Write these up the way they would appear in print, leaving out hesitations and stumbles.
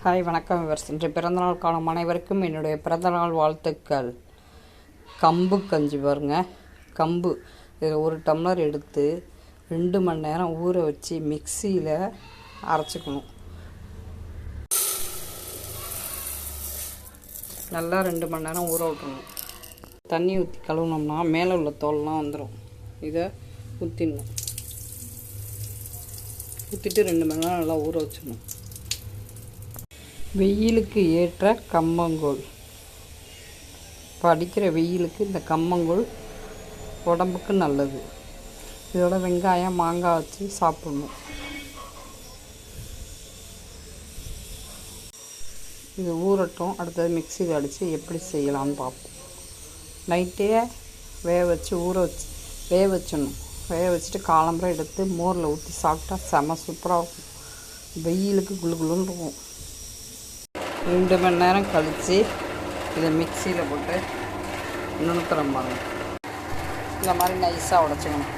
Hi வணக்கம் viewers. இன்று பிறந்தநாள் காணும் அனைவருக்கும் என்னுடைய பிறந்தநாள் வாழ்த்துக்கள். கம்பு கஞ்சி பாருங்க. கம்பு இதில் 1 டம்ளர் எடுத்து 2 மணி நேரம் ஊற வச்சு மிக்சியில் அரைச்சிக்கணும். நல்லா 2 மணி நேரம் ஊற விட்டுணும். தண்ணி ஊற்றி கழுவுனோம்னா மேலே உள்ள தோல்லாம் வந்துடும். இதை ஊற்றிடணும். ஊற்றிட்டு 2 மணி நேரம் நல்லா ஊற வச்சிடணும். வெயிலுக்கு ஏற்ற கம்மங்கூழ். இப்போ அடிக்கிற வெயிலுக்கு இந்த கம்மங்கூழ் உடம்புக்கு நல்லது. இதோட வெங்காயம் மாங்காய் வச்சு சாப்பிடணும். இது ஊறட்டும். அடுத்தது மிக்சியில் அடித்து எப்படி செய்யலான்னு பார்ப்போம். நைட்டே வேக வச்சிடணும். வேக வச்சுட்டு காலம்பரம் எடுத்து மோரில் ஊற்றி சாப்பிட்டா செம சூப்பராக இருக்கும். வெயிலுக்கு குளுகுளுன்னு இருக்கும். 2 மணி நேரம் கழித்து இதை மிக்சியில் போட்டு நுணுக்கிறோம் பாருங்க. இந்த மாதிரி நைஸாக உடச்சிக்கணும்.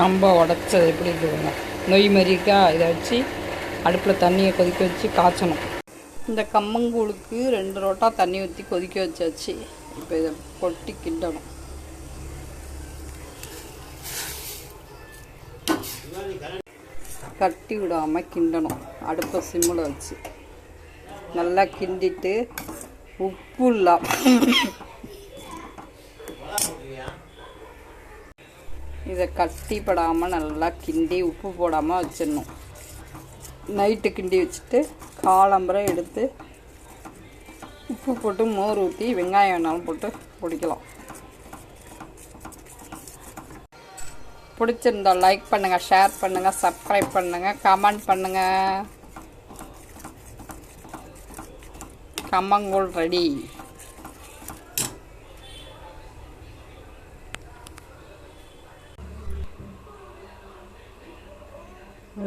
ரொம்ப உடச்சது எப்படி இருக்குதுங்க. நொய் மாதிரி இருக்கா. இதை வச்சு அடுப்பில் தண்ணியை கொதிக்க வச்சு காய்ச்சணும். இந்த கம்மங்கூழுக்கு 2 ரோட்டா தண்ணி ஊற்றி கொதிக்க வச்சாச்சு. இப்போ இதை கொட்டி கிண்டணும். கட்டி விடாமல் கிண்டணும். அடுப்பை சிம்மில் வச்சு நல்லா கிண்டிட்டு உப்பு இதை கட்டிப்படாமல் நல்லா கிண்டி உப்பு போடாமல் வச்சிடணும். நைட்டு கிண்டி வச்சுட்டு காலம்பரம் எடுத்து உப்பு போட்டு மோர் ஊற்றி வெங்காயம் வேணாலும் போட்டு குடிக்கலாம். பிடிச்சிருந்தா லைக் பண்ணுங்கள், ஷேர் பண்ணுங்கள், சப்ஸ்கிரைப் பண்ணுங்கள், கமெண்ட் பண்ணுங்கள். கம்மங்கூழ் ரெடி.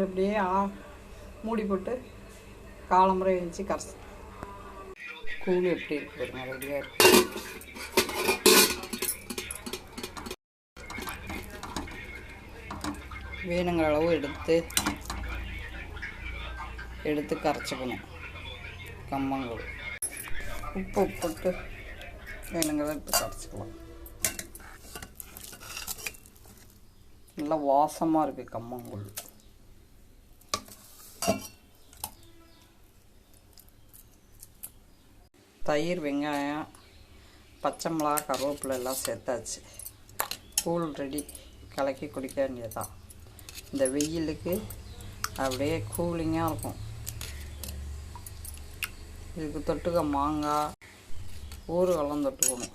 அப்படியே மூடி போட்டு காலம்பரை வச்சு கரைச்சி கூழ் எப்படி இருக்கு பாருங்க. ரெடியாக இருக்கு. வேணுங்கிற அளவு எடுத்து கரைச்சிக்கணும். கம்மங்கூழ் உப்பு போட்டு வேணுங்கிறத எடுத்து கரைச்சிக்கலாம். நல்லா வாசமாக இருக்குது கம்மங்கூழ். தயிர், வெங்காயம், பச்சை மிளகா, கருவேப்பிலை எல்லாம் சேர்த்தாச்சு. கூழ் ரெடி. கலக்கி குடிக்க வேண்டியதுதான். இந்த வெயிலுக்கு அப்படியே கூலிங்காக இருக்கும். இதுக்கு தொட்டுக்க மாங்காய், ஊறுகாலாம் தொட்டுக்கணும்.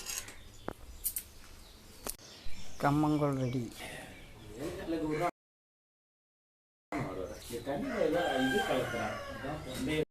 கம்மங்கூழ் ரெடி.